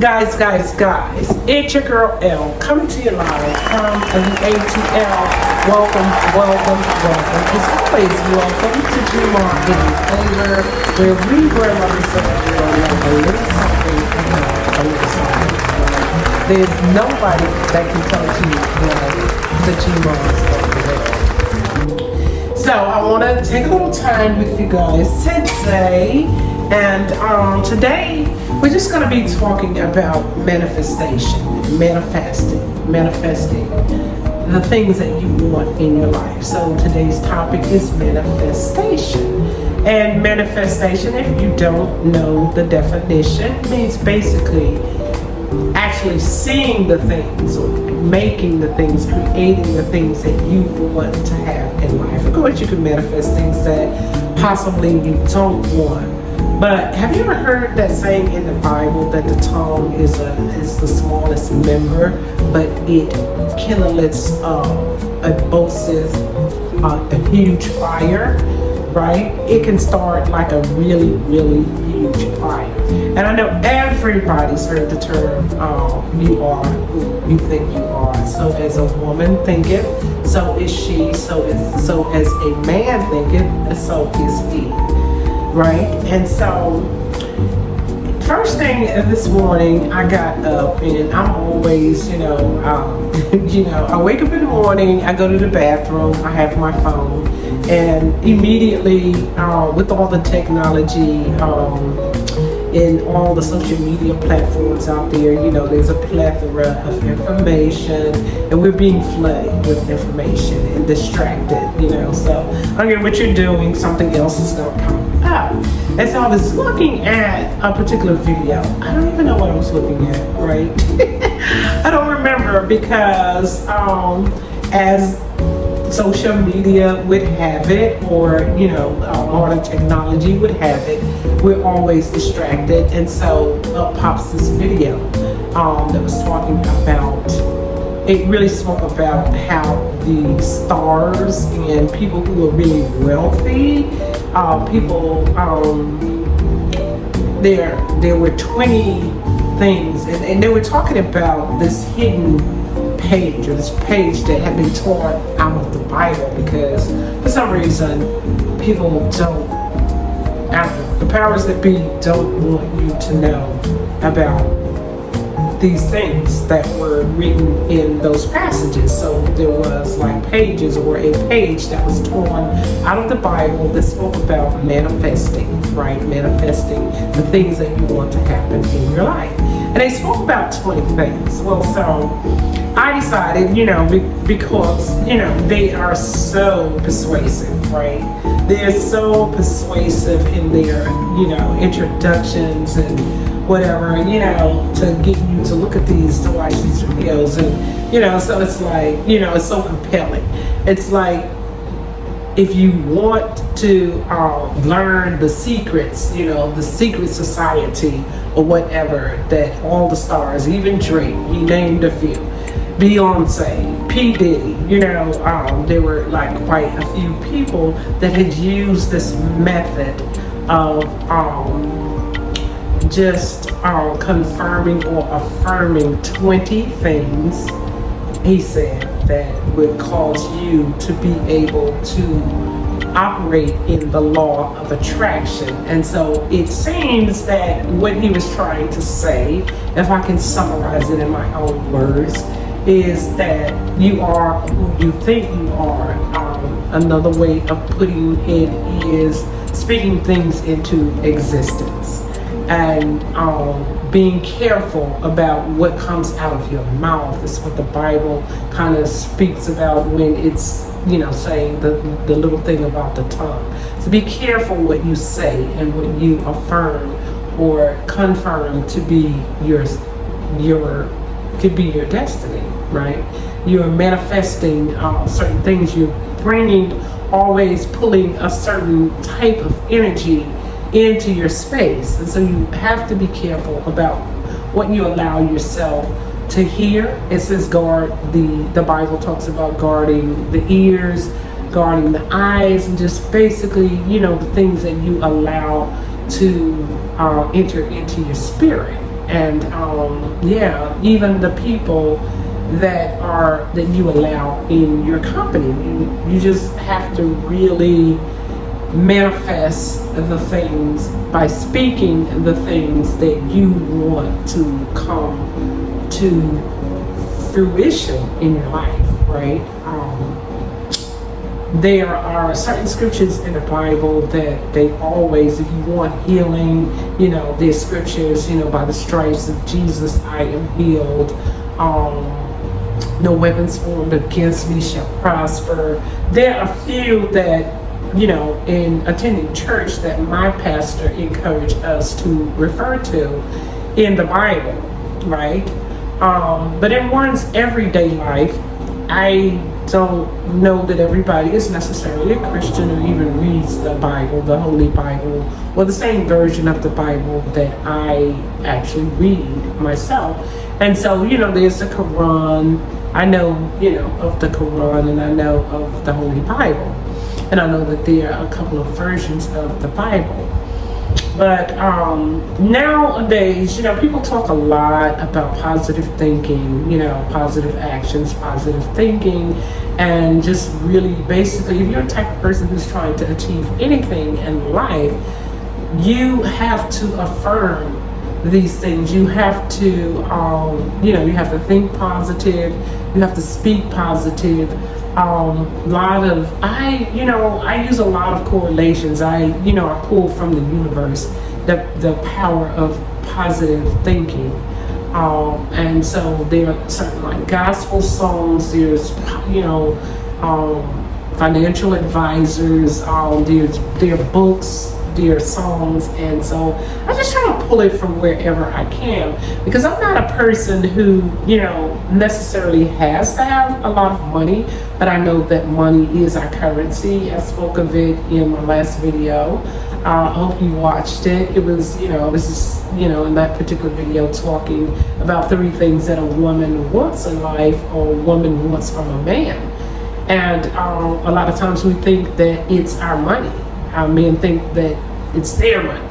Guys, it's your girl L coming to you live from the ATL. Welcome. As always, welcome to G-Mar Hidden Flavor, where we bring on this a little something and a little something. There's nobody that can touch you like the G-Mar. So I want to take a little time with you guys today, and today we're just going to be talking about manifesting the things that you want in your life. So today's topic is manifestation. And manifestation, if you don't know the definition, means basically actually seeing the things or making the things, creating the things that you want to have in life. Of course, you can manifest things that possibly you don't want. But have you ever heard that saying in the Bible that the tongue is the smallest member, but it kindles boasts a huge fire, right? It can start like a really, really huge fire. And I know everybody's heard the term, you are who you think you are. So as a woman thinketh, so is she. So as a man thinketh, so is he. Right? And so first thing this morning I got up, and I'm always, I wake up in the morning, I go to the bathroom, I have my phone, and immediately with all the technology and all the social media platforms out there, there's a plethora of information, and we're being flooded with information and distracted, so I don't care what you're doing, something else is going to come up. And so I was looking at a particular video. I don't even know what I was looking at, right? I don't remember, because as social media would have it, or modern technology would have it, we're always distracted. And so up pops this video that was talking about, it really spoke about how the stars and people who are really wealthy, there were 20 things, and they were talking about this hidden page, or this page that had been torn out of the Bible, because for some reason people don't, the powers that be don't want you to know about these things that were written in those passages. So there was like pages, or a page that was torn out of the Bible that spoke about manifesting, right? Manifesting the things that you want to happen in your life. And they spoke about 20 things. Well, so I decided, because, they are so persuasive, right? They're so persuasive in their, introductions and whatever, to get you to look at these, to watch these videos. And, so it's like, it's so compelling. It's like, if you want to learn the secrets, the secret society or whatever, that all the stars, even Drake, he named a few, Beyonce, P. Diddy, there were like quite a few people that had used this method of just confirming or affirming 20 things, he said, that would cause you to be able to operate in the law of attraction. And so it seems that what he was trying to say, if I can summarize it in my own words, is that you are who you think you are. Another way of putting it is speaking things into existence, and being careful about what comes out of your mouth. Is what the Bible kind of speaks about when it's, saying the little thing about the tongue. So be careful what you say and what you affirm or confirm to be could be your destiny, right? You're manifesting certain things. You're always pulling a certain type of energy into your space. And so you have to be careful about what you allow yourself to hear. It says guard, the Bible talks about guarding the ears, guarding the eyes, and just basically, the things that you allow to enter into your spirit. And yeah, even the people that you allow in your company, you just have to really manifest the things by speaking the things that you want to come to fruition in your life, right? There are certain scriptures in the Bible that they always, if you want healing, there's scriptures, by the stripes of Jesus I am healed. No weapons formed against me shall prosper. There are a few that, in attending church that my pastor encouraged us to refer to in the Bible, right? But in one's everyday life, I don't know that everybody is necessarily a Christian or even reads the Bible, the Holy Bible, or the same version of the Bible that I actually read myself. And so, there's the Quran. I know, of the Quran, and I know of the Holy Bible. And I know that there are a couple of versions of the Bible. But nowadays, people talk a lot about positive thinking, positive actions, positive thinking, and just really basically, if you're a type of person who's trying to achieve anything in life, you have to affirm these things. You have to, you have to think positive. You have to speak positive. I use a lot of correlations. I pull from the universe the power of positive thinking. And so there are certain like gospel songs, there's, financial advisors, there are books, their songs, and so I just try to pull it from wherever I can, because I'm not a person who necessarily has to have a lot of money, but I know that money is our currency. I spoke of it in my last video. I hope you watched it. It was this is in that particular video talking about 3 things that a woman wants in life, or a woman wants from a man. And a lot of times we think that it's our money. Our men think that it's their money.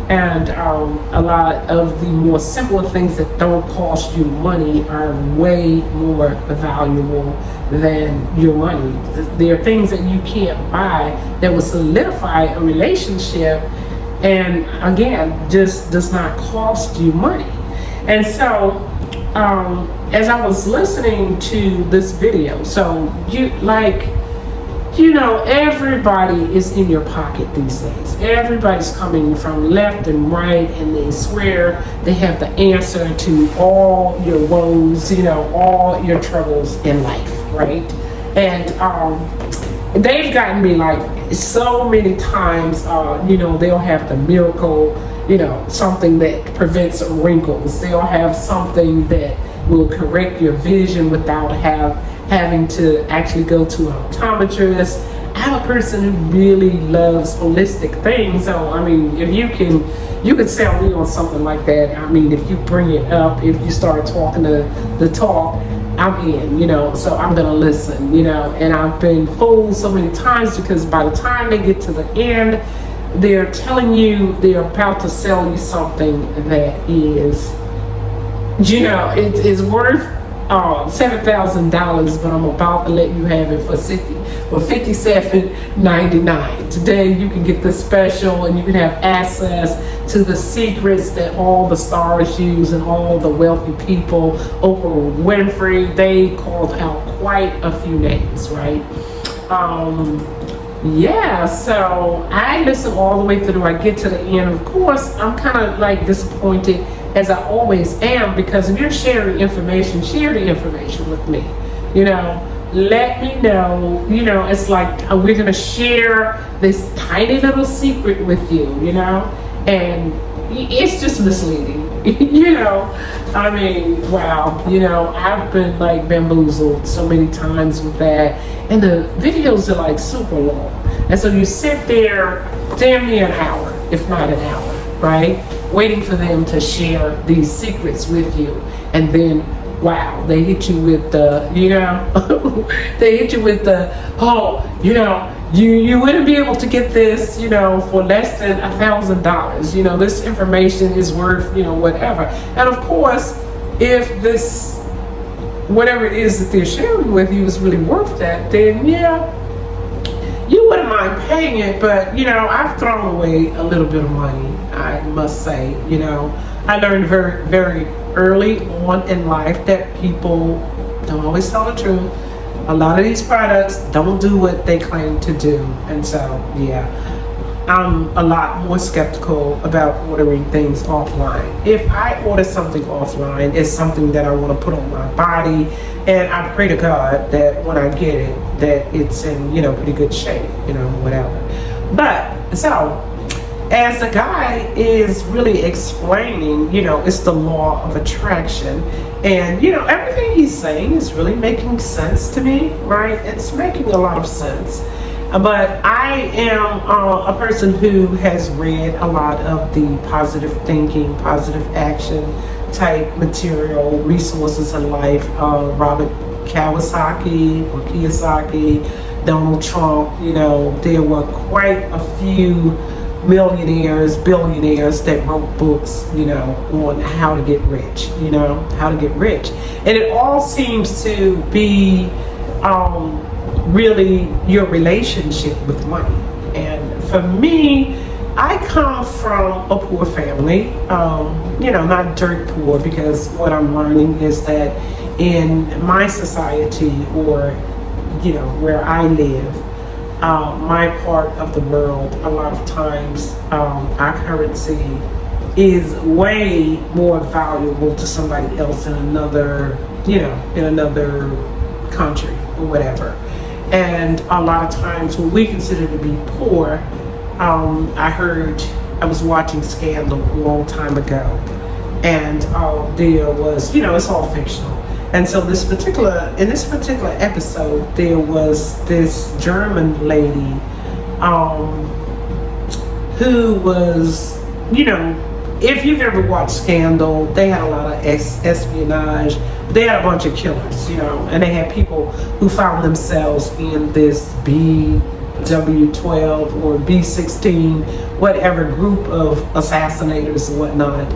And a lot of the more simpler things that don't cost you money are way more valuable than your money. There are things that you can't buy that will solidify a relationship, and again, just does not cost you money. And so as I was listening to this video, so everybody is in your pocket these days. Everybody's coming from left and right, and they swear they have the answer to all your woes, all your troubles in life, right? And they've gotten me like so many times, they'll have the miracle, something that prevents wrinkles. They'll have something that will correct your vision without having to actually go to an optometrist. I'm a person who really loves holistic things, so I mean, if you can sell me on something like that. I mean, if you bring it up, if you start talking the talk, I'm in, so I'm gonna listen, and I've been fooled so many times, because by the time they get to the end, they're telling you they're about to sell you something that is, it is worth $7,000, but I'm about to let you have it for $57.99. Today you can get the special, and you can have access to the secrets that all the stars use and all the wealthy people. Oprah Winfrey, they called out quite a few names, right? So I listen all the way through. I get to the end. Of course, I'm kind of like disappointed, as I always am, because if you're sharing information, share the information with me. Let me know. It's like we're gonna share this tiny little secret with you. And it's just misleading. I mean, wow. I've been like bamboozled so many times with that, and the videos are like super long, and so you sit there damn near an hour, if not an hour, right? Waiting for them to share these secrets with you, and then wow, they hit you with the, they hit you with the, you wouldn't be able to get this, for less than $1,000. This information is worth, whatever. And of course, if this, whatever it is that they're sharing with you is really worth that, then yeah, you wouldn't mind paying it. But I've thrown away a little bit of money, I must say. I learned very, very early on in life that people don't always tell the truth. A lot of these products don't do what they claim to do. And so, yeah, I'm a lot more skeptical about ordering things offline. If I order something offline, it's something that I want to put on my body, and I pray to God that when I get it, that it's in, pretty good shape, whatever. But, so, as the guy is really explaining, it's the law of attraction. And, everything he's saying is really making sense to me, right? It's making a lot of sense. But I am a person who has read a lot of the positive thinking, positive action type material, resources in life. Robert Kiyosaki, Donald Trump, there were quite a few millionaires, billionaires that wrote books, on how to get rich, how to get rich. And it all seems to be really your relationship with money. And for me, I come from a poor family, not dirt poor, because what I'm learning is that in my society, or, where I live, my part of the world, a lot of times our currency is way more valuable to somebody else in another, in another country or whatever. And a lot of times what we consider to be poor, I was watching Scandal a long time ago, and there was, it's all fictional. And so in this particular episode, there was this German lady who was, if you've ever watched Scandal, they had a lot of espionage. They had a bunch of killers, and they had people who found themselves in this BW12 or B16, whatever group of assassinators and whatnot.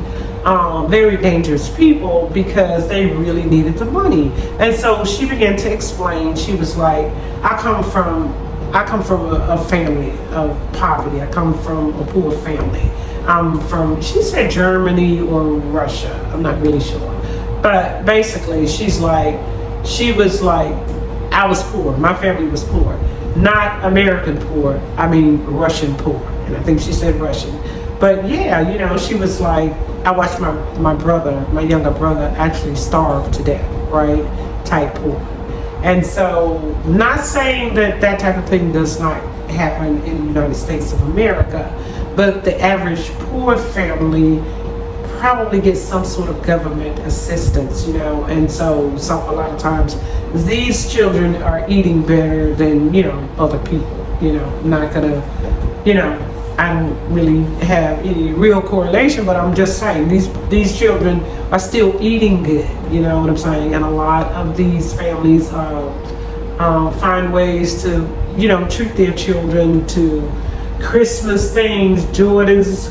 Very dangerous people, because they really needed the money. And so she began to explain. She was like, I come from a family of poverty. I come from a poor family. I'm from, she said Germany or Russia, I'm not really sure. But basically she was like, I was poor, my family was poor. Not American poor, I mean Russian poor. And I think she said Russian. But yeah, she was like, I watched my younger brother actually starve to death, right? Type poor. And so, not saying that type of thing does not happen in the United States of America, but the average poor family probably gets some sort of government assistance, and so a lot of times these children are eating better than, other people, not gonna, I don't really have any real correlation, but I'm just saying these children are still eating good, you know what I'm saying? And a lot of these families find ways to, treat their children to Christmas things, Jordans,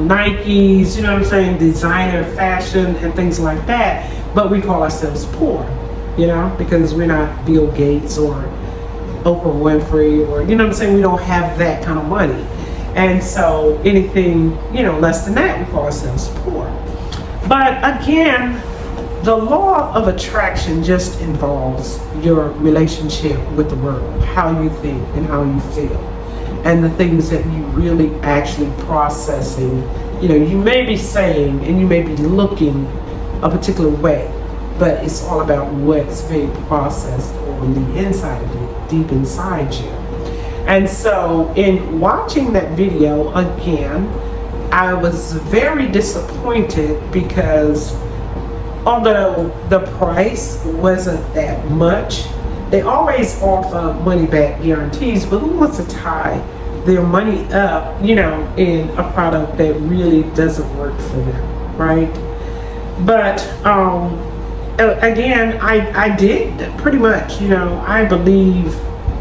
Nikes, designer fashion and things like that. But we call ourselves poor, because we're not Bill Gates or Oprah Winfrey or, we don't have that kind of money. And so anything, less than that, we call ourselves poor. But again, the law of attraction just involves your relationship with the world, how you think and how you feel, and the things that you really actually processing. You may be saying and you may be looking a particular way, but it's all about what's being processed on the inside of you, deep inside you. And so in watching that video again, I was very disappointed because although the price wasn't that much, they always offer money back guarantees, but who wants to tie their money up, in a product that really doesn't work for them, right? But again, I did pretty much, I believe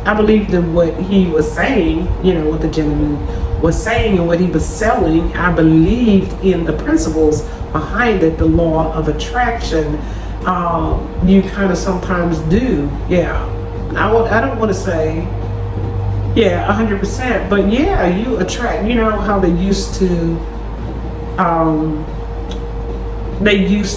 I believed in what he was saying, what the gentleman was saying and what he was selling. I believed in the principles behind it, the law of attraction. You kind of sometimes do, yeah. I don't want to say, 100%, but yeah, you attract. You know how they used to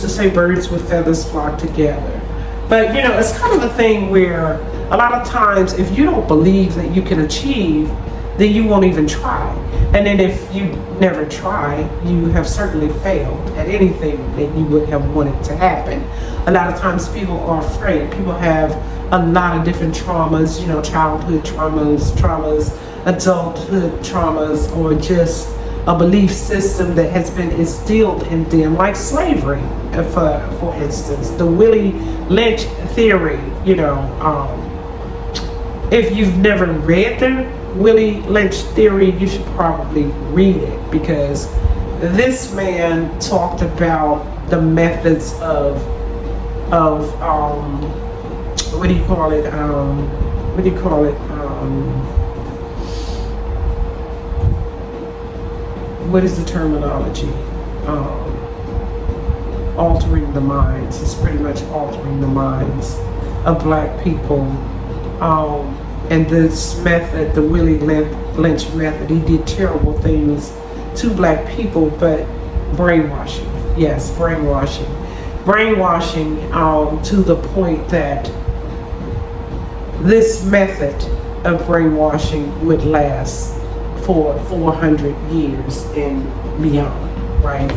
say birds with feathers flock together. But it's kind of a thing where a lot of times if you don't believe that you can achieve, then you won't even try. And then if you never try, you have certainly failed at anything that you would have wanted to happen. A lot of times people are afraid. People have a lot of different traumas, childhood traumas, adulthood traumas, or just a belief system that has been instilled in them, like slavery, for instance, the Willie Lynch theory. If you've never read the Willie Lynch theory, you should probably read it, because this man talked about the methods of what do you call it? What is the terminology? Altering the minds. It's pretty much altering the minds of black people. And this method, the Willie Lynch method, he did terrible things to black people, but brainwashing. Yes, brainwashing. Brainwashing to the point that this method of brainwashing would last for 400 years and beyond, right?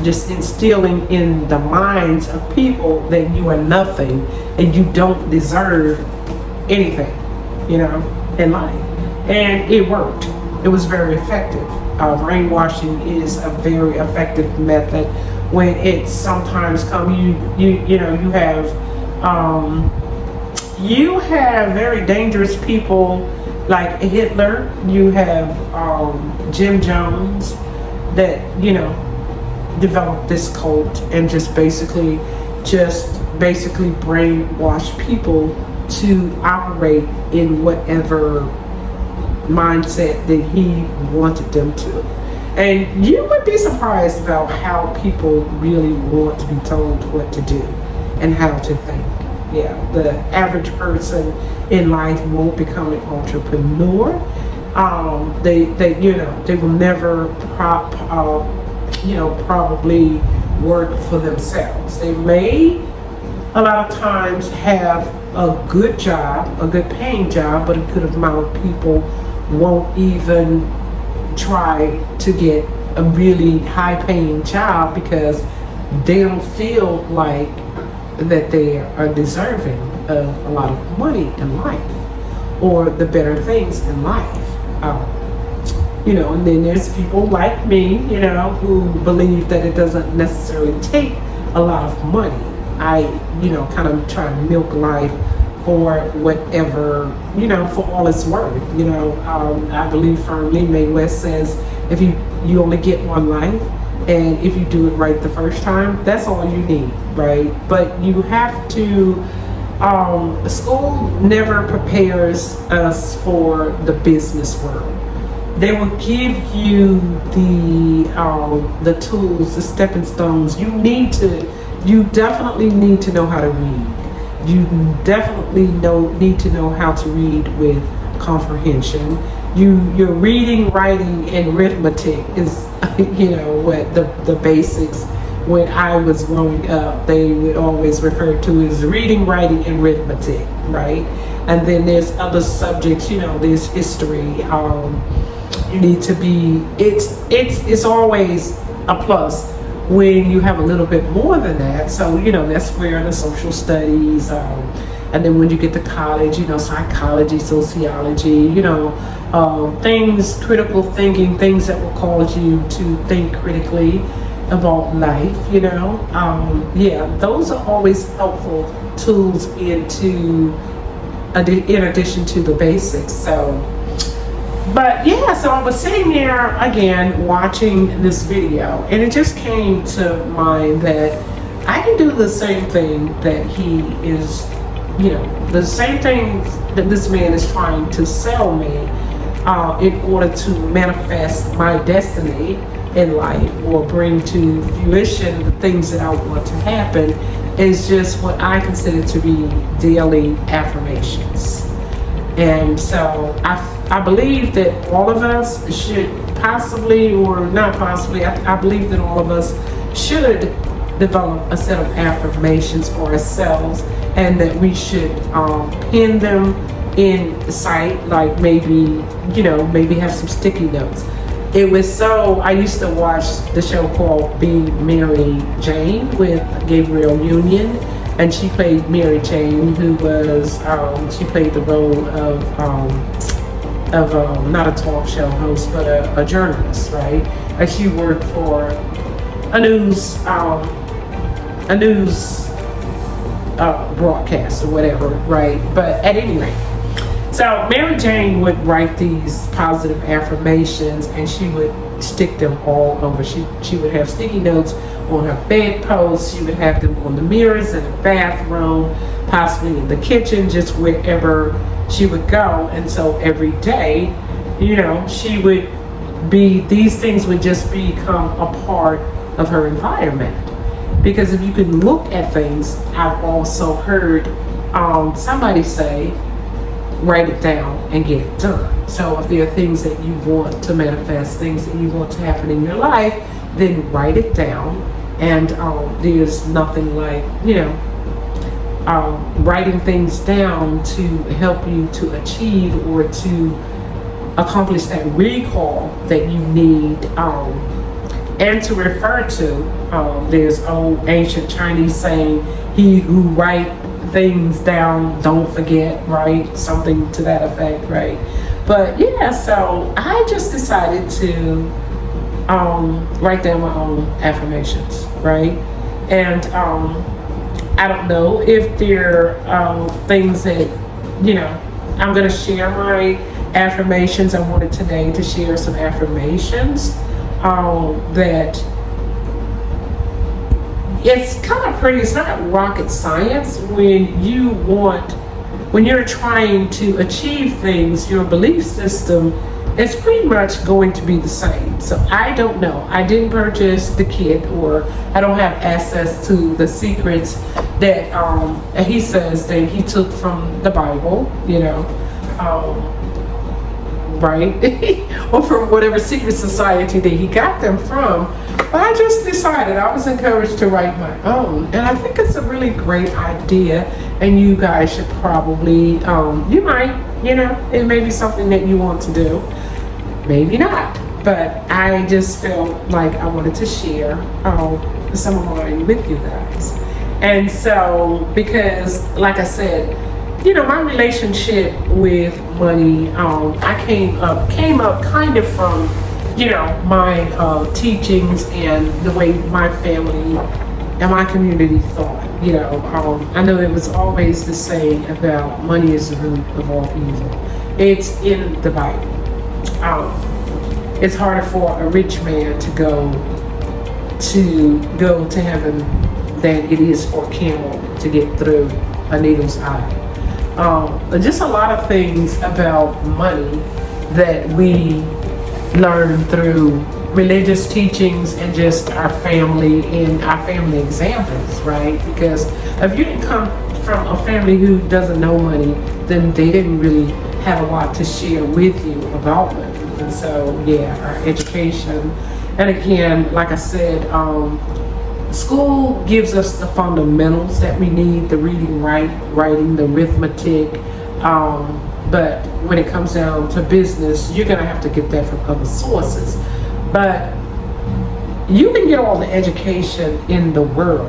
Just instilling in the minds of people that you are nothing and you don't deserve anything, in life. And it worked. It was very effective. Brainwashing is a very effective method. When it sometimes comes, you have very dangerous people like Hitler. You have Jim Jones that developed this cult and just basically brainwash people to operate in whatever mindset that he wanted them to. And you would be surprised about how people really want to be told what to do and how to think. Yeah, the average person in life won't become an entrepreneur. They will never probably work for themselves. They may a lot of times have a good job, a good paying job, but a good amount of people won't even try to get a really high paying job because they don't feel like that they are deserving of a lot of money in life or the better things in life. And then there's people like me, who believe that it doesn't necessarily take a lot of money. I, kind of try to milk life for whatever, for all it's worth. I believe firmly, Mae West says, if you only get one life, and if you do it right the first time, that's all you need, right? But you have to, school never prepares us for the business world. They will give you the tools, the stepping stones. You definitely need to know how to read. You definitely need to know how to read with comprehension. Your reading, writing, and arithmetic is, what the basics. When I was growing up, they would always refer to as reading, writing, and arithmetic, right? And then there's other subjects, there's history. You need to be. It's always a plus when you have a little bit more than that. So, that's where the social studies, and then when you get to college, psychology, sociology, things, critical thinking, things that will cause you to think critically about life, those are always helpful tools in addition to the basics. So I was sitting there again watching this video, and it just came to mind that I can do the same thing that he is the same things that this man is trying to sell me in order to manifest my destiny in life or bring to fruition the things that I want to happen is just what I consider to be daily affirmations. And so I believe that all of us should possibly, or not possibly, I believe that all of us should develop a set of affirmations for ourselves, and that we should pin them in sight, like maybe have some sticky notes. I used to watch the show called Be Mary Jane with Gabrielle Union, and she played Mary Jane, who was, she played the role of not a talk show host, but a journalist, right? And she worked for a news broadcast or whatever, right? But at any rate, so Mary Jane would write these positive affirmations, and she would stick them all over. She would have sticky notes on her bedpost. She would have them on the mirrors in the bathroom, possibly in the kitchen, just wherever she would go. And so every day, these things would just become a part of her environment. Because if you can look at things, I've also heard somebody say, write it down and get it done. So if there are things that you want to manifest, things that you want to happen in your life, then write it down. And there's nothing like, writing things down to help you to achieve or to accomplish that recall that you need, and to refer to. There's old ancient Chinese saying, he who writes things down don't forget, right? Something to that effect, right? But yeah, so I just decided to write down my own affirmations, right? And I don't know if there are things that, I'm going to share my affirmations. I wanted today to share some affirmations that it's kind of pretty. It's not rocket science when you're trying to achieve things. Your belief system is pretty much going to be the same. So I don't know. I didn't purchase the kit, or I don't have access to the secrets that he says that he took from the Bible, right? Or from whatever secret society that he got them from. But I just decided, I was encouraged to write my own. And I think it's a really great idea. And you guys should probably, you might, it may be something that you want to do. Maybe not. But I just felt like I wanted to share some of mine with you guys. And so, because like I said, my relationship with money, I came up kind of from, my teachings and the way my family and my community thought. I know it was always the saying about money is the root of all evil. It's in the Bible. It's harder for a rich man to go to heaven than it is for a camel to get through a needle's eye. Just a lot of things about money that we learn through religious teachings and just our family and our family examples, right? Because if you didn't come from a family who doesn't know money, then they didn't really have a lot to share with you about money. And so, yeah, our education. And again, like I said, school gives us the fundamentals that we need, the reading, writing, the arithmetic. But when it comes down to business, you're going to have to get that from other sources. But you can get all the education in the world,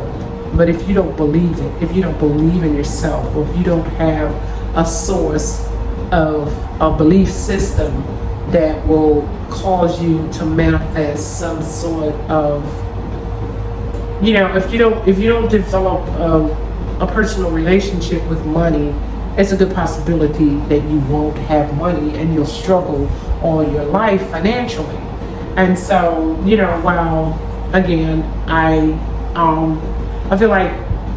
but if you don't believe it, if you don't believe in yourself, or if you don't have a source of a belief system that will cause you to manifest some sort of, if you don't develop a personal relationship with money, it's a good possibility that you won't have money and you'll struggle all your life financially. And so, while again, I feel like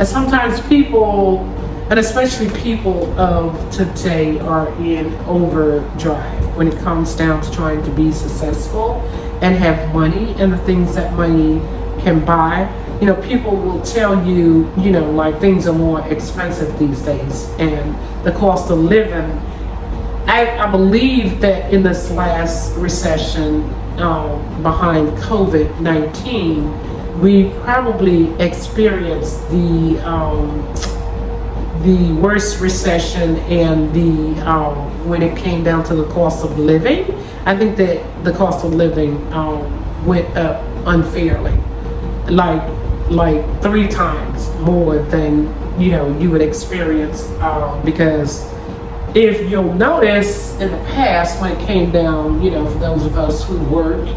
sometimes people And especially people of today are in overdrive when it comes down to trying to be successful and have money and the things that money can buy. You know, people will tell you, you know, like things are more expensive these days and the cost of living. I believe that in this last recession behind COVID-19, we probably experienced the worst recession and when it came down to the cost of living. I think that the cost of living went up unfairly, like 3 times more than you would experience, because if you'll notice in the past when it came down, for those of us who work,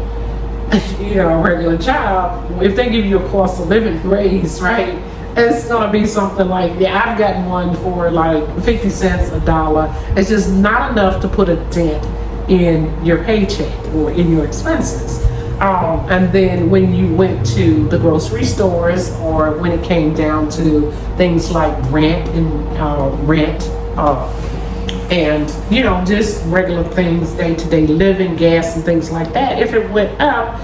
a regular job, if they give you a cost of living raise, right, it's gonna be something like, I've gotten one for like 50 cents, $1. It's just not enough to put a dent in your paycheck or in your expenses. And then when you went to the grocery stores, or when it came down to things like rent and just regular things, day-to-day living, gas and things like that, if it went up,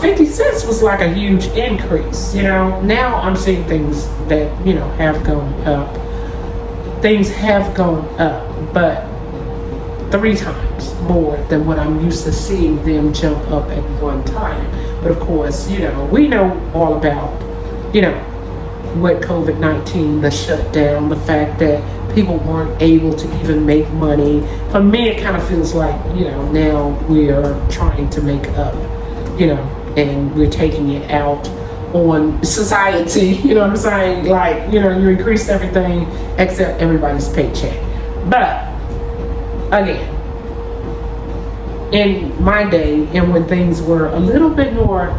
50 cents was like a huge increase. Now I'm seeing things that have gone up. Things have gone up, but 3 times more than what I'm used to seeing them jump up at one time. But of course, we know all about what COVID-19, the shutdown, the fact that people weren't able to even make money. For me, it kind of feels like, now we are trying to make up, and we're taking it out on society, you know what I'm saying? Like, you increased everything except everybody's paycheck. But again, in my day, and when things were a little bit more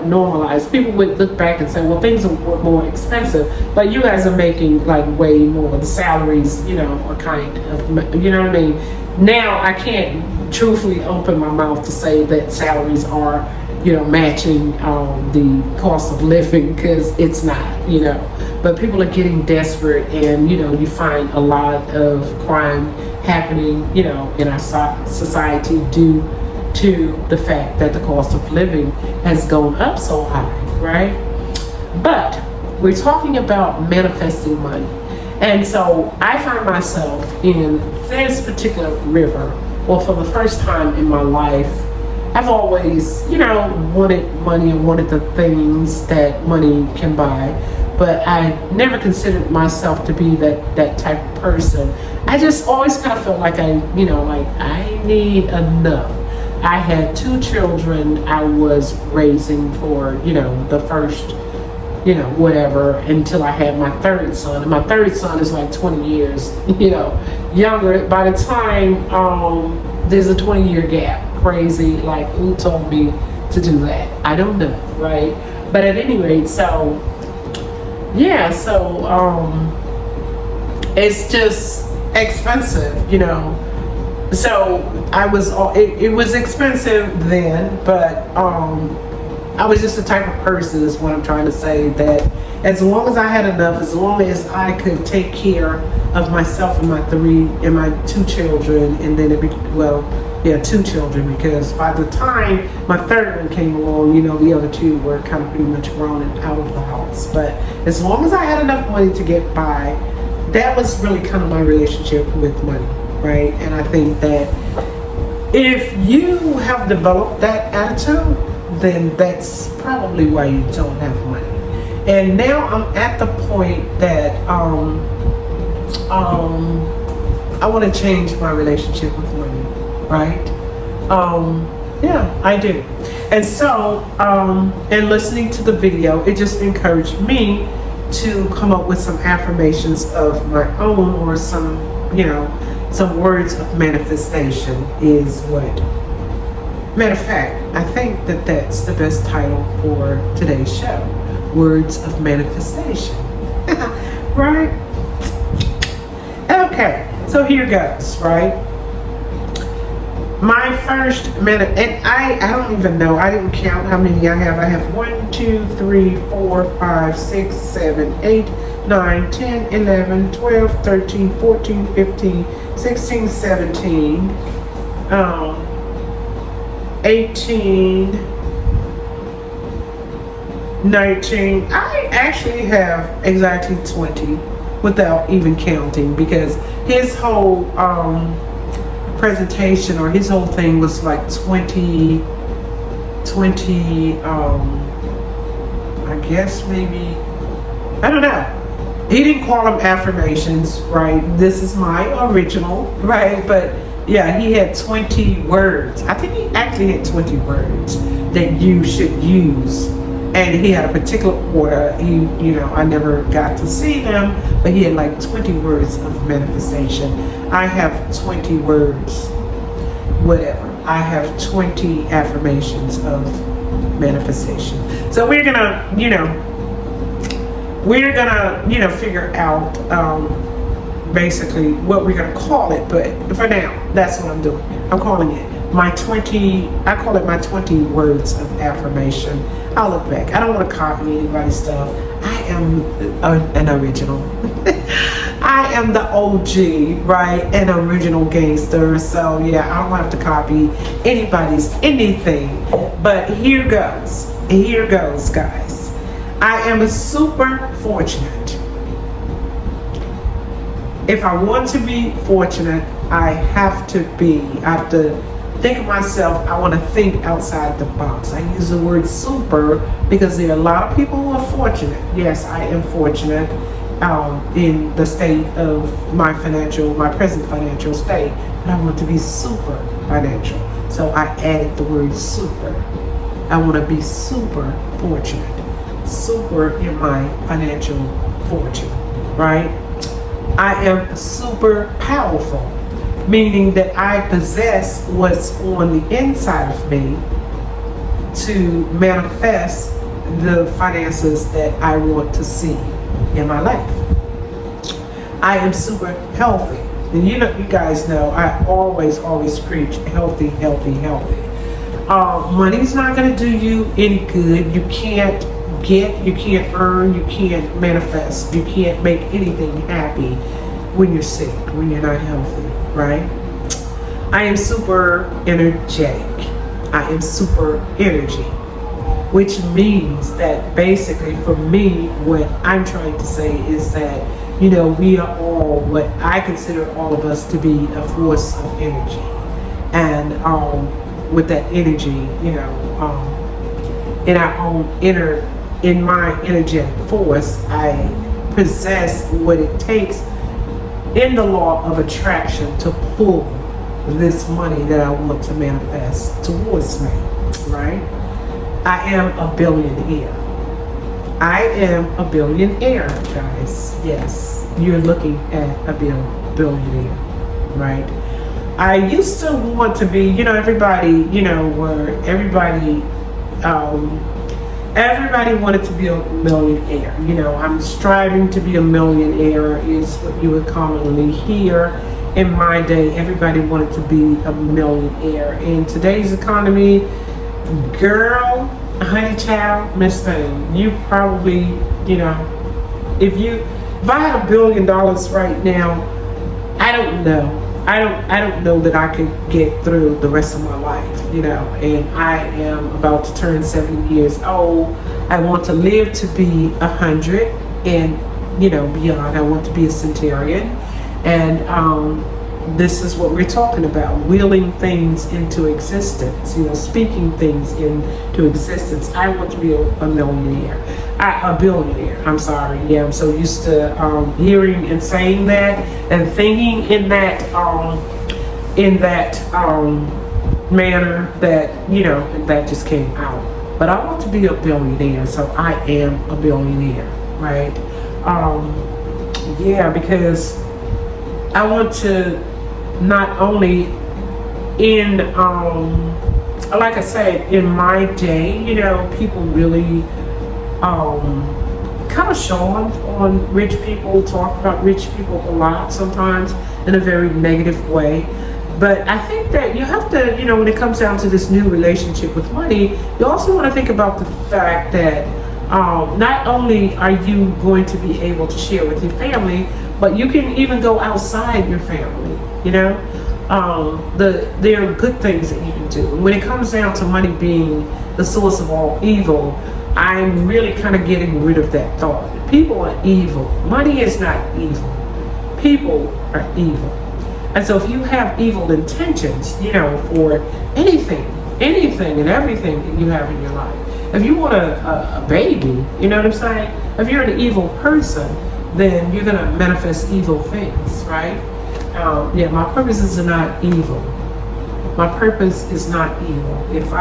normalized, people would look back and say, well, things were more expensive, but you guys are making like way more. The salaries, are kind of, you know what I mean? Now I can't truthfully open my mouth to say that salaries are, matching the cost of living, because it's not, but people are getting desperate, and you find a lot of crime happening, in our society due to the fact that the cost of living has gone up so high, right? But we're talking about manifesting money. And so I find myself in this particular river, well, for the first time in my life. I've always, wanted money and wanted the things that money can buy, but I never considered myself to be that type of person. I just always kind of felt like I need enough. I had 2 children I was raising for, the first, whatever, until I had my 3rd son. And my 3rd son is like 20 years, younger. By the time there's a 20-year gap. Crazy, like who told me to do that? I don't know, right? But at any rate, so it's just expensive, So it was expensive then, but I was just the type of person, is what I'm trying to say, that as long as I had enough, as long as I could take care of myself and my 2 children, and then 2 children, because by the time my 3rd one came along, the other 2 were kind of pretty much grown and out of the house. But as long as I had enough money to get by, that was really kind of my relationship with money, right? And I think that if you have developed that attitude, then that's probably why you don't have money. And now I'm at the point that I want to change my relationship with money, right? I do. And so, and listening to the video, it just encouraged me to come up with some affirmations of my own, or some words of manifestation is what. Matter of fact, I think that that's the best title for today's show. Words of manifestation. Right? Okay, so here goes, right? My first minute, and I don't even know. I didn't count how many I have. I have 1, 2, 3, 4, 5, 6, 7, 8, 9, 10, 11, 12, 13, 14, 15, 16, 17, 18, 19. I actually have exactly 20 without even counting, because his whole presentation, or his whole thing, was like 20, I guess maybe, I don't know. He didn't call them affirmations, right? This is my original, right? But yeah, he had 20 words. I think he actually had 20 words that you should use. And he had a particular order. I never got to see them, but he had like 20 words of manifestation. I have 20 words, whatever. I have 20 affirmations of manifestation. So we're gonna figure out basically what we're gonna call it. But for now, that's what I'm doing. I'm calling it my 20 words of affirmation. I'll look back. I don't want to copy anybody's stuff. I am an original. I am the OG, right? An original gangster. So yeah, I don't have to copy anybody's anything. But here goes. Here goes, guys. I am super fortunate. If I want to be fortunate, I have to think of myself. I want to think outside the box. I use the word super because there are a lot of people who are fortunate. Yes, I am fortunate in the state of my present financial state, but I want to be super financial. So I added the word super. I want to be super fortunate, super in my financial fortune, right? I am super powerful, meaning that I possess what's on the inside of me to manifest the finances that I want to see in my life. I am super healthy. And you guys know, I always preach healthy, healthy, healthy. Money's not going to do you any good. You can't you can't earn, you can't manifest, you can't make anything happy when you're sick, when you're not healthy, right? I am super energetic. I am super energy, which means that basically for me, what I'm trying to say is that, we are all, what I consider all of us to be, a force of energy. And with that energy, in my energetic force, I possess what it takes in the law of attraction to pull this money that I want to manifest towards me, right? I am a billionaire. I am a billionaire, guys. Yes, you're looking at a billionaire, right? I used to want to be, everybody wanted to be a millionaire. I'm striving to be a millionaire is what you would commonly hear. In my day, everybody wanted to be a millionaire. In today's economy, girl, honey child, Miss Thing, you probably, if I had $1 billion right now, I don't know that I could get through the rest of my life, and I am about to turn 70 years old. I want to live to be 100 and, beyond. I want to be a centurion. And this is what we're talking about, willing things into existence, speaking things into existence. I want to be a millionaire, a billionaire. I'm sorry. Yeah, I'm so used to hearing and saying that and thinking in that manner that, that just came out. But I want to be a billionaire, so I am a billionaire, right? Because I want to not only like I said, in my day, people really kind of shone on rich people, talk about rich people a lot, sometimes in a very negative way. But I think that you have to, when it comes down to this new relationship with money, you also want to think about the fact that not only are you going to be able to share with your family, but you can even go outside your family. There are good things that you can do. When it comes down to money being the source of all evil, I'm really kind of getting rid of that thought. People are evil. Money is not evil. People are evil. And so if you have evil intentions, for anything and everything that you have in your life, if you want a baby, you know what I'm saying? If you're an evil person, then you're going to manifest evil things, right? My purposes are not evil. My purpose is not evil. If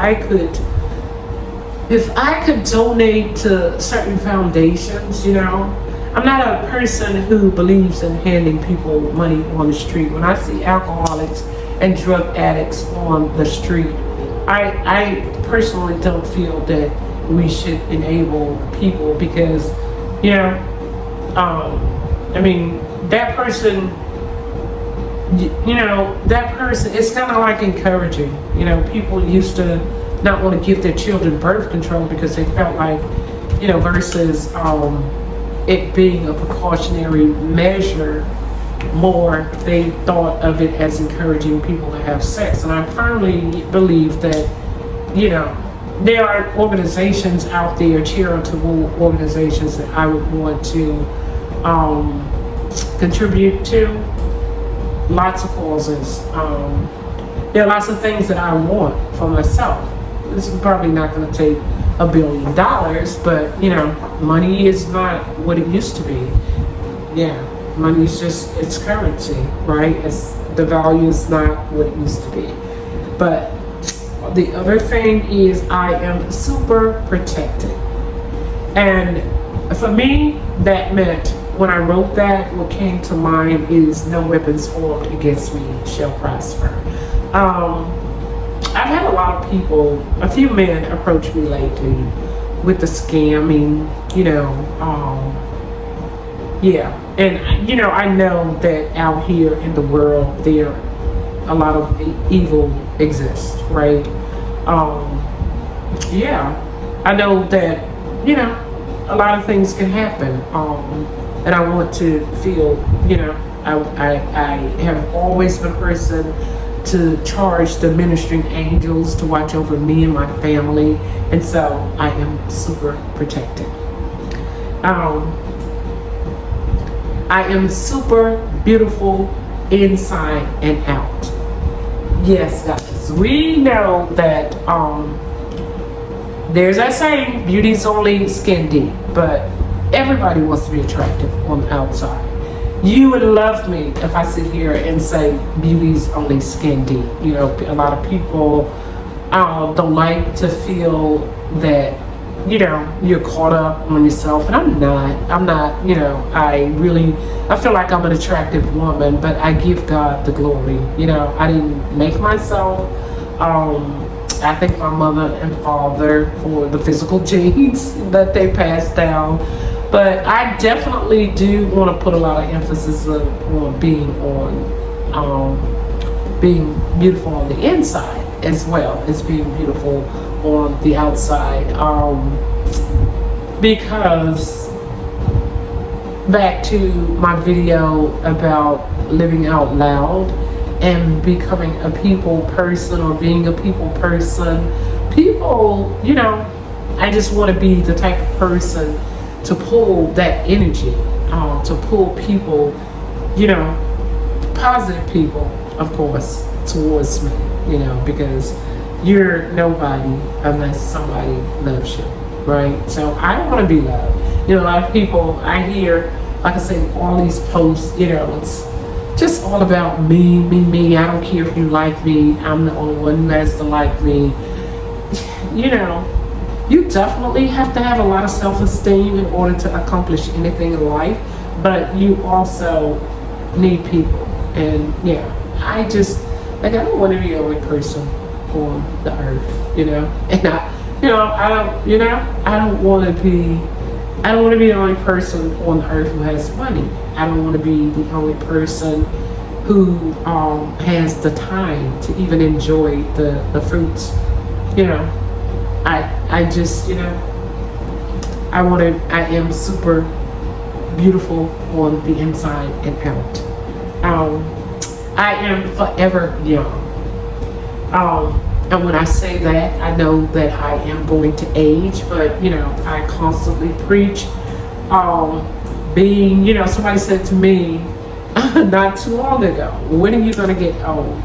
I could donate to certain foundations, I'm not a person who believes in handing people money on the street. When I see alcoholics and drug addicts on the street, I personally don't feel that we should enable people because, that person, it's kind of like encouraging. People used to not want to give their children birth control because they felt like, versus it being a precautionary measure, more they thought of it as encouraging people to have sex. And I firmly believe that, there are organizations out there, charitable organizations that I would want to contribute to. Lots of causes. There are lots of things that I want for myself. This is probably not going to take $1 billion, but money is not what it used to be. Money is just, it's currency, right? The value is not what it used to be. But the other thing is I am super protected. And for me, that meant when I wrote that, what came to mind is no weapons formed against me shall prosper. I've had a lot of people, a few men approach me lately with the scamming, and I know that out here in the world there a lot of evil exists, right? I know that a lot of things can happen, and I want to feel, I have always been a person to charge the ministering angels to watch over me and my family, and so I am super protected. I am super beautiful inside and out. Yes, guys, we know that there's that saying, beauty's only skin deep, but everybody wants to be attractive on the outside. You would love me if I sit here and say beauty's only skin deep. A lot of people don't like to feel that, you're caught up on yourself. And I'm not, I feel like I'm an attractive woman, but I give God the glory. I didn't make myself. I thank my mother and father for the physical genes that they passed down. But I definitely do want to put a lot of emphasis on being beautiful on the inside as well as being beautiful on the outside. Because back to my video about living out loud and becoming a people person or being a people person, people, I just want to be the type of person to pull that energy, to pull people, positive people, of course, towards me, because you're nobody unless somebody loves you, right? So I want to be loved. A lot of people, I hear, like I say, all these posts, it's just all about me. I don't care if you like me. I'm the only one who has to like me. You definitely have to have a lot of self-esteem in order to accomplish anything in life, but you also need people. And I don't want to be the only person on the earth, and I don't want to be the only person on the earth who has money. I don't want to be the only person who has the time to even enjoy the fruits. You know, I just, I am super beautiful on the inside and out. I am forever young. And when I say that, I know that I am going to age, but I constantly preach. Somebody said to me not too long ago, when are you going to get old?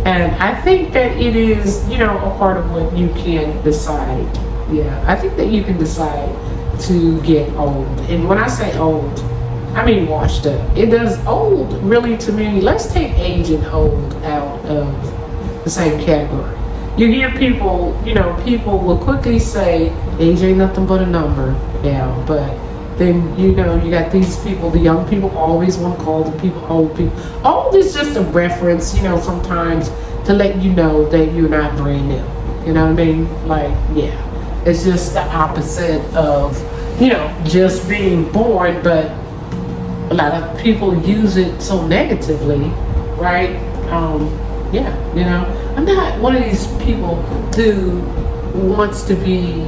And I think that it is, a part of what you can decide. Yeah, I think that you can decide to get old. And when I say old, I mean washed up. It does old really to me. Let's take age and old out of the same category. You hear people, people will quickly say age ain't nothing but a number. Yeah, but then you got these people, the young people always want to call the people old people. Old is just a reference, sometimes to let you know that you're not brand new. You know what I mean? Like, yeah, it's just the opposite of just being born, but a lot of people use it so negatively, right? I'm not one of these people who wants to be,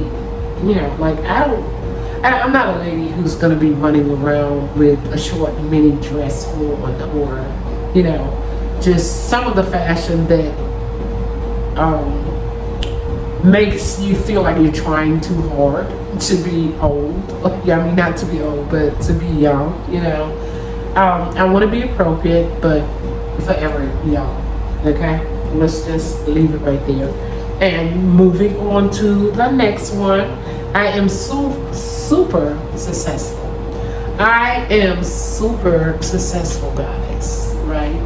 I'm not a lady who's going to be running around with a short mini dress on, or, just some of the fashion that makes you feel like you're trying too hard to be old. I mean, not to be old, but to be young, I want to be appropriate, but forever young. Okay? Let's just leave it right there. And moving on to the next one, I am super successful. I am super successful, guys, right?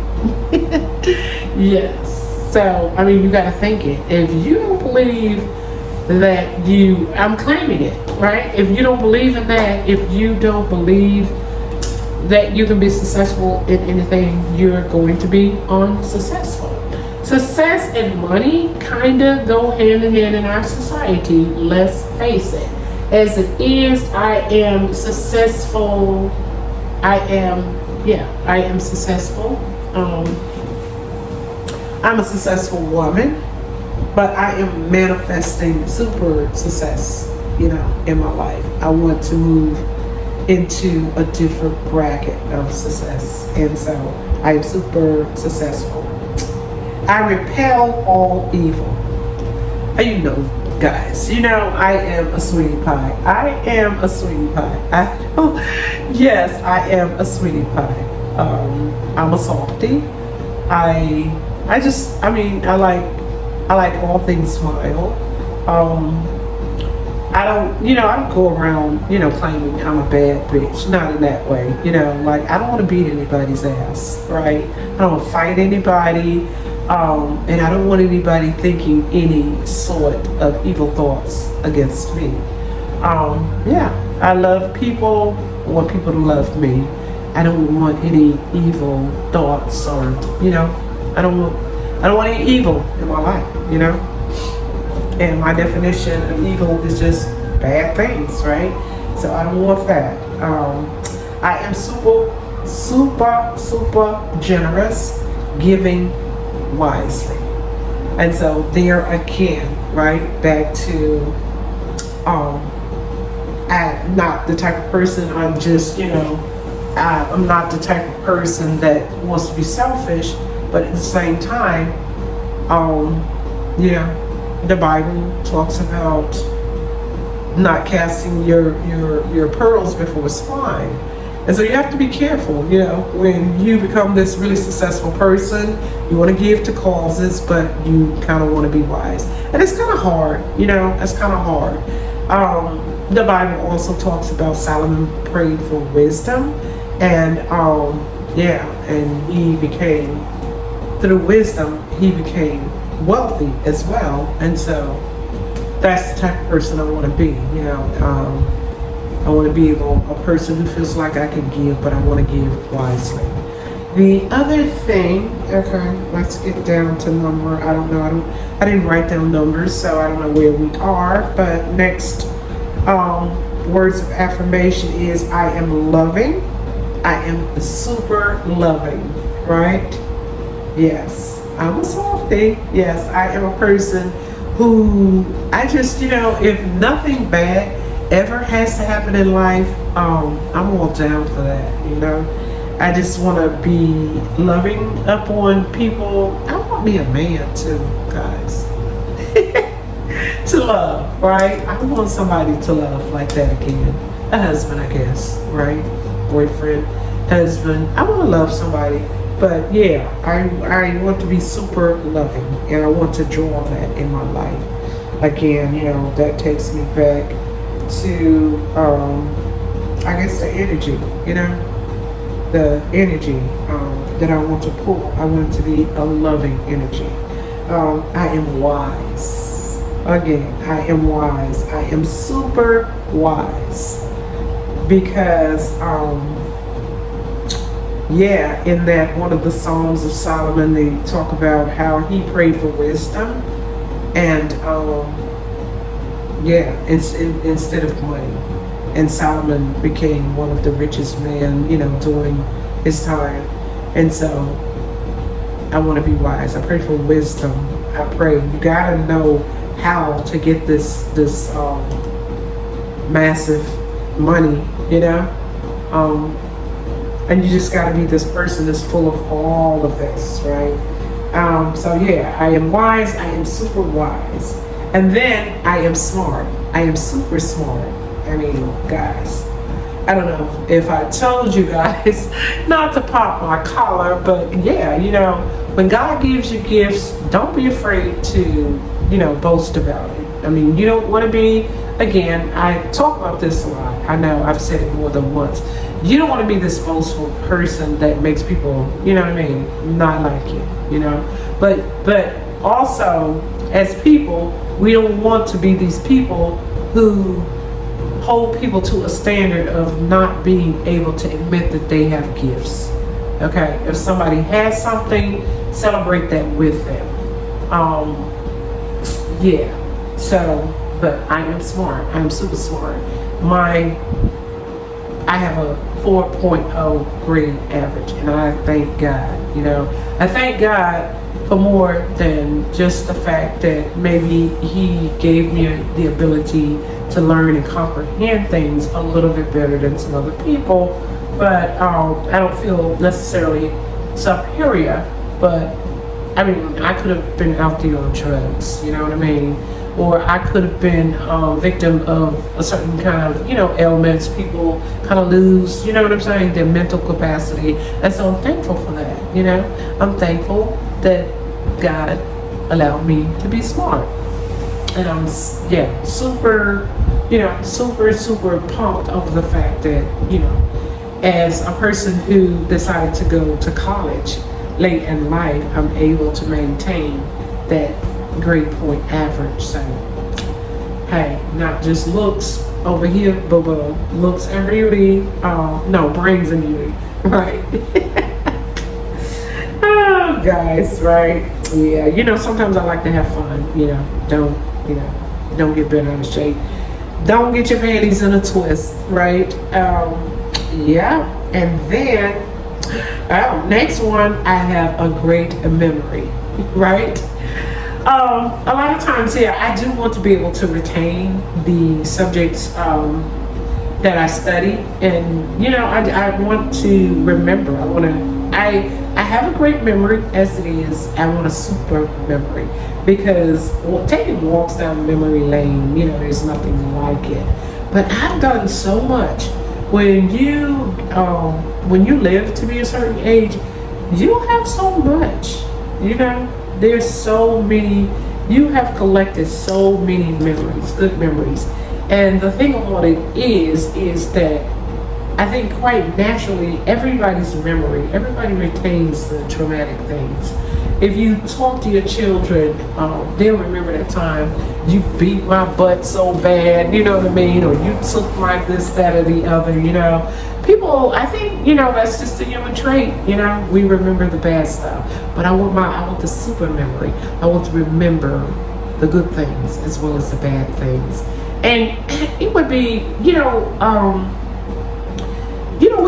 Yes. So, I mean, you got to think it. If you don't believe that I'm claiming it, right? If you don't believe in that, if you don't believe that you can be successful in anything, you're going to be unsuccessful. Success and money kind of go hand in hand in our society, let's face it. As it is, I am successful. I am successful. I'm a successful woman, but I am manifesting super success, in my life. I want to move into a different bracket of success, and so I am super successful. I repel all evil. Guys, I am a sweetie pie. I am a sweetie pie. Yes, I am a sweetie pie. I'm a softie. I like all things smile. I don't go around, claiming I'm a bad bitch. Not in that way. I don't want to beat anybody's ass, right? I don't want to fight anybody. And I don't want anybody thinking any sort of evil thoughts against me. I love people. I want people to love me. I don't want any evil thoughts or, I don't want any evil in my life, And my definition of evil is just bad things, right? So I don't want that. I am super generous, giving wisely. And so there again, right, back to I'm not the type of person, I'm just, I'm not the type of person that wants to be selfish, but at the same time, the Bible talks about not casting your pearls before swine. And so you have to be careful, when you become this really successful person, you want to give to causes, but you kind of want to be wise. And it's kind of hard, it's kind of hard. The Bible also talks about Solomon prayed for wisdom, and and he became, through wisdom, he became wealthy as well. And so that's the type of person I want to be, I want to be a person who feels like I can give, but I want to give wisely. The other thing, okay, let's get down to number, I don't know, I didn't write down numbers, so I don't know where we are, but next words of affirmation is I am loving, I am super loving, right? Yes, I'm a softie. Yes, I am a person who I just, if nothing bad ever has to happen in life, I'm all down for that. I just want to be loving up on people. I want to be a man too, guys. To love, right? I want somebody to love like that again. A husband, I guess, right? Boyfriend, husband. I want to love somebody. But yeah, I want to be super loving, and I want to draw that in my life. Again, that takes me back to, I guess, the energy, the energy that I want to pull. I want it to be a loving energy. I am wise. Again, I am wise. I am super wise because, in that one of the Songs of Solomon, they talk about how he prayed for wisdom, and instead of money. And Solomon became one of the richest men, during his time. And so I want to be wise. I pray for wisdom. I pray you gotta know how to get this massive money, and you just got to be this person that's full of all of this, right? I am wise. I am super wise. And then I am smart. I am super smart. I mean, guys, I don't know if I told you guys not to pop my collar, but when God gives you gifts, don't be afraid to, boast about it. I mean, you don't want to be, again, I talk about this a lot. I know I've said it more than once. You don't want to be this boastful person that makes people, not like you, But also, as people, we don't want to be these people who hold people to a standard of not being able to admit that they have gifts. Okay? If somebody has something, celebrate that with them. But I am smart. I'm super smart. I have a 4.0 grade average, and I thank God. I thank God for more than just the fact that maybe He gave me the ability to learn and comprehend things a little bit better than some other people. But I don't feel necessarily superior. But I mean, I could have been out there on drugs. You know what I mean? Or I could have been a victim of a certain kind of, ailments. People kind of lose, what I'm saying, their mental capacity. And so I'm thankful for that, I'm thankful that God allowed me to be smart. And I'm, super, super pumped over the fact that, as a person who decided to go to college late in life, I'm able to maintain that grade point average. So hey, not just looks over here, but looks and beauty. Brains and beauty, right? Oh, guys, right? Yeah, sometimes I like to have fun. Don't get bent out of shape. Don't get your panties in a twist, right? And then next one, I have a great memory, right? A lot of times, I do want to be able to retain the subjects that I study, and I want to remember. I have a great memory as it is. I want a super memory because taking walks down memory lane, there's nothing like it. But I've done so much. When you live to be a certain age, you have so much. There's so many, you have collected so many memories, good memories. And the thing about it is that I think quite naturally, everybody's memory, everybody retains the traumatic things. If you talk to your children, they'll remember that time you beat my butt so bad, you know what I mean? Or you took my this, that, or the other, People, I think, that's just a human trait, we remember the bad stuff. But I want the super memory. I want to remember the good things as well as the bad things. And it would be, we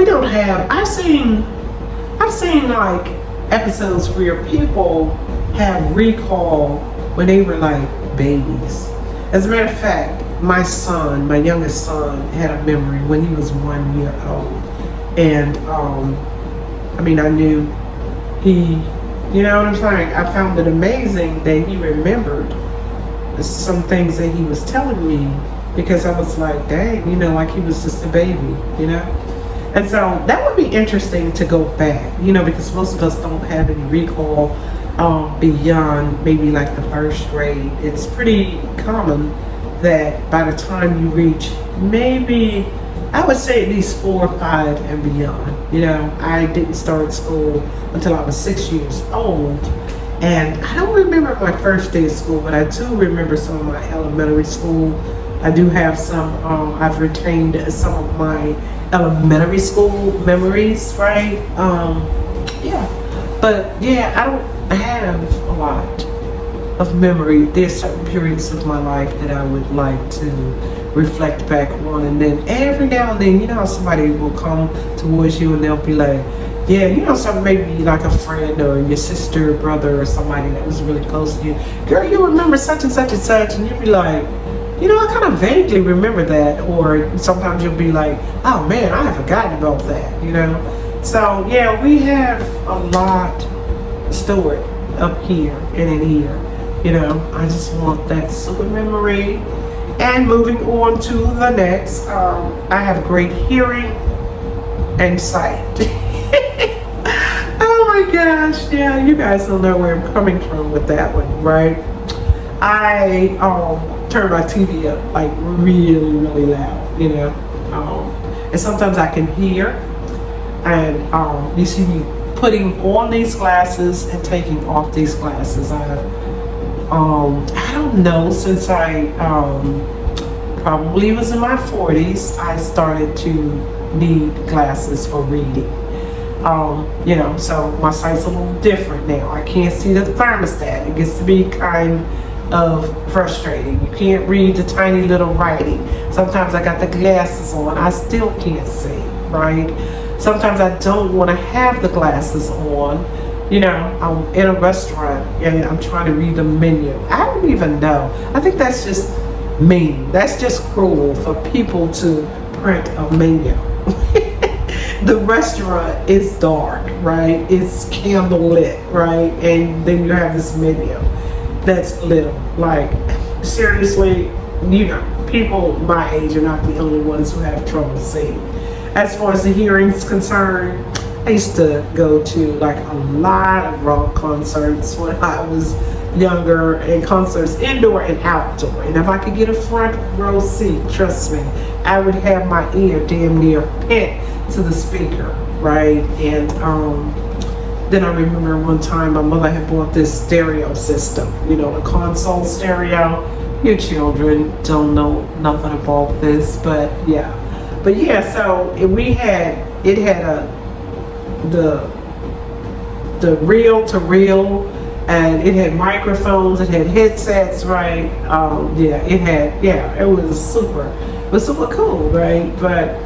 don't don't have. I've seen like episodes where people have recall when they were like babies. As a matter of fact, my youngest son, had a memory when he was 1 year old, and I knew he, you know what I'm saying. I found it amazing that he remembered some things that he was telling me, because I was like, dang, like he was just a baby. And so that would be interesting to go back, because most of us don't have any recall beyond maybe like the first grade. It's pretty common that by the time you reach maybe, I would say at least 4 or 5 and beyond. I didn't start school until I was 6 years old. And I don't remember my first day of school, but I do remember some of my elementary school. I do have some, I've retained some of my elementary school memories, right? But I don't have a lot of memory. There's certain periods of my life that I would like to reflect back on, and then every now and then, how somebody will come towards you and they'll be like, something, maybe like a friend or your sister, brother, or somebody that was really close to you. Girl, you remember such and such and such, and you'll be like, I kind of vaguely remember that. Or sometimes you'll be like, oh man, I have forgotten about that, So we have a lot stored up here and in here. I just want that super memory. And moving on to the next, I have great hearing and sight. Oh my gosh, you guys don't know where I'm coming from with that one, right? I turn my TV up like really, really loud, and sometimes I can hear, and you see me putting on these glasses and taking off these glasses. I don't know, since I probably was in my 40s, I started to need glasses for reading. So my sight's a little different now. I can't see the thermostat. It gets to be kind of frustrating. You can't read the tiny little writing. Sometimes I got the glasses on, I still can't see, right? Sometimes I don't want to have the glasses on. I'm in a restaurant and I'm trying to read the menu. I don't even know. I think that's just mean. That's just cruel for people to print a menu. The restaurant is dark, right? It's candle lit, right? And then you have this menu that's little. Like, seriously, people my age are not the only ones who have trouble seeing. As far as the hearing's concerned, I used to go to like a lot of rock concerts when I was younger, and concerts indoor and outdoor. And if I could get a front row seat, trust me, I would have my ear damn near pinned to the speaker, right? And then I remember one time my mother had bought this stereo system, a console stereo. You children don't know nothing about this, but so it had the reel to reel, and it had microphones, it had headsets, right? It was super cool, right? But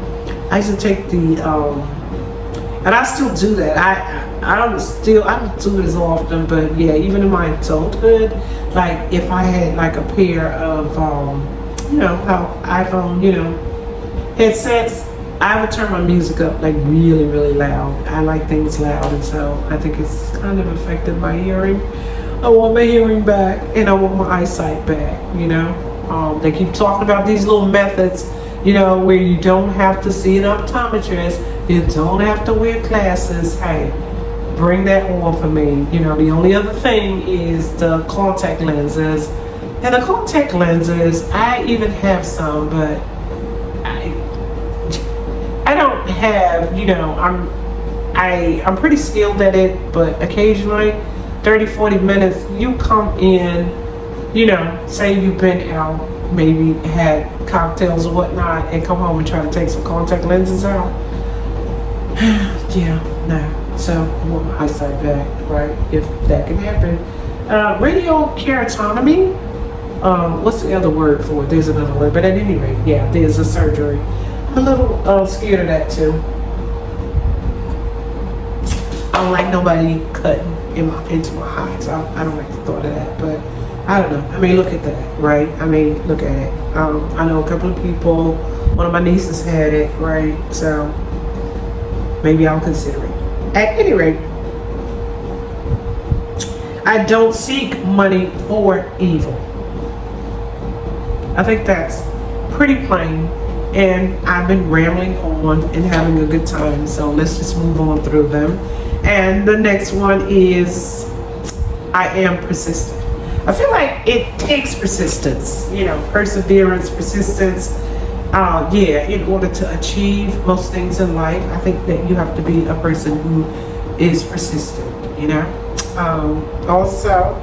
I used to take the and I still do that. I don't do it as often, but even in my adulthood, like if I had like a pair of how iPhone headsets, I would turn my music up like really, really loud. I like things loud, and so I think it's kind of affected my hearing. I want my hearing back, and I want my eyesight back. They keep talking about these little methods, where you don't have to see an optometrist, you don't have to wear glasses. Hey, bring that on for me. The only other thing is the contact lenses. And the contact lenses, I even have some, but I don't have, I'm pretty skilled at it, but occasionally 30-40 minutes you come in, say you've been out, maybe had cocktails or whatnot, and come home and try to take some contact lenses out. So I want my eyesight back, right? If that can happen. Radio keratotomy, what's the other word for it? There's another word, but at any rate, there's a surgery. I'm a little scared of that too. don't like nobody cutting into my eyes. I don't like the thought of that, but I don't know. I mean, look at that, right? I mean, look at it. I know a couple of people. One of my nieces had it, right? So maybe I'll consider it. At any rate, I don't seek money for evil. I think that's pretty plain, and I've been rambling on and having a good time, so let's just move on through them. And the next one is I am persistent. I feel like it takes persistence, perseverance, persistence. In order to achieve most things in life, I think that you have to be a person who is persistent, Also,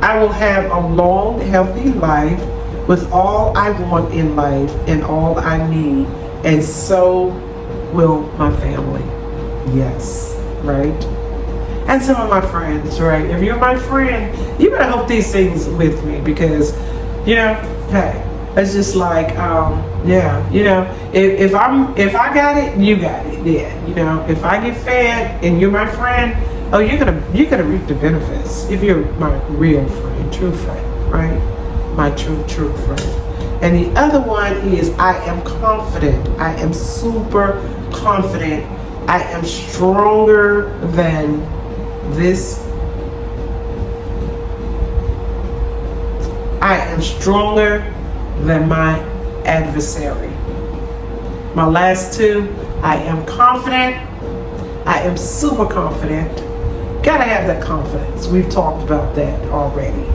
I will have a long, healthy life with all I want in life and all I need, and so will my family. Yes, right? And some of my friends, right? If you're my friend, you better hope these things with me, because, hey, it's just like, if I got it, you got it. Yeah, if I get fed and you're my friend, oh, you're gonna reap the benefits if you're my real friend, true friend, right? My true friend. And the other one is I am confident. I am super confident. I am stronger than this. I am stronger than my adversary. My last two, I am confident. I am super confident. Gotta have that confidence. We've talked about that already.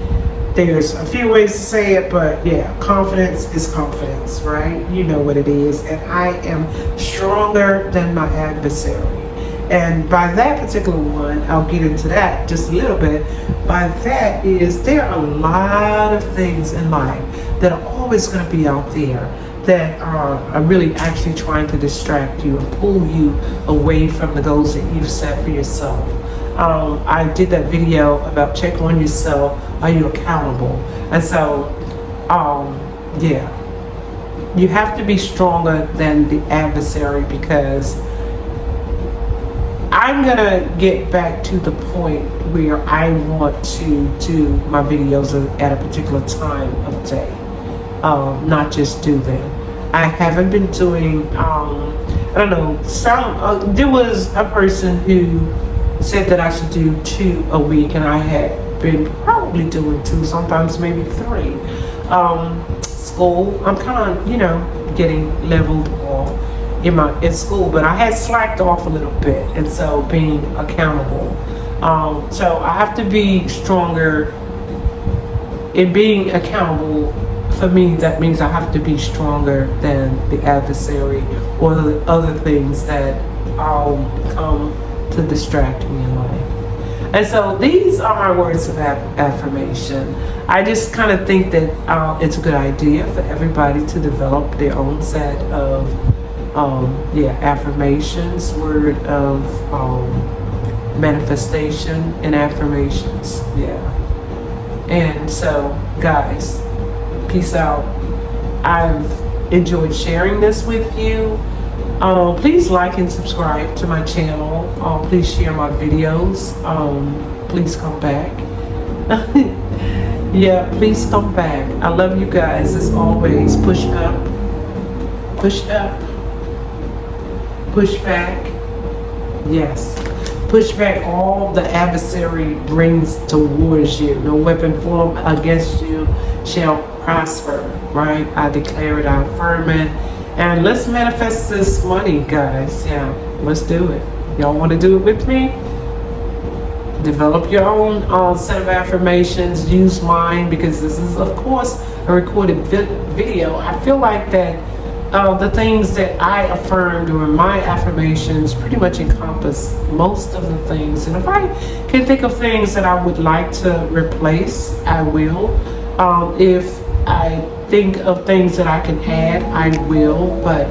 There's a few ways to say it, but yeah, confidence is confidence, right? You know what it is. And I am stronger than my adversary. And by that particular one, I'll get into that just a little bit. By that is, there are a lot of things in life that are always going to be out there that are really actually trying to distract you and pull you away from the goals that you've set for yourself. I did that video about check on yourself. Are you accountable? And so, you have to be stronger than the adversary, because I'm gonna get back to the point where I want to do my videos at a particular time of day, not just do them. I haven't been doing, there was a person who said that I should do 2 a week, and I had been probably doing 2, sometimes maybe 3. School, I'm kind of, getting leveled off in school, but I had slacked off a little bit, and so being accountable. So I have to be stronger in being accountable. For me, that means I have to be stronger than the adversary or the other things that come to distract me in life. And so these are my words of affirmation. I just kind of think that it's a good idea for everybody to develop their own set of affirmations, word of manifestation and affirmations. And so, guys, peace out. I've enjoyed sharing this with you. Please like and subscribe to my channel. Please share my videos. Please come back. Please come back. I love you guys as always. Push up, push up, push back. Yes. Push back all the adversary brings towards you. No weapon formed against you shall prosper, right? I declare it, I affirm it. And let's manifest this money, guys. Let's do it. Y'all want to do it with me? Develop your own set of affirmations. Use mine, because this is, of course, a recorded video. I feel like that the things that I affirmed during my affirmations pretty much encompass most of the things. And if I can think of things that I would like to replace, I will. If I think of things that I can add, I will. But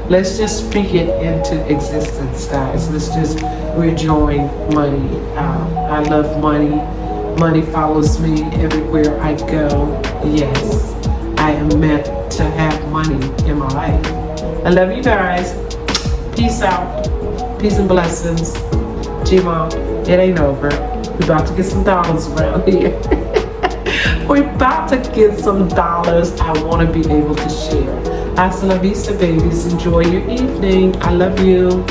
let's just speak it into existence, guys. Let's just rejoin money. I love money. Money follows me everywhere I go. Yes, I am meant to have money in my life. I love you guys. Peace out. Peace and blessings. G-Mom, it ain't over. We about to get some dollars around here. We're about to get some dollars I want to be able to share. Hasta la vista, babies. Enjoy your evening. I love you.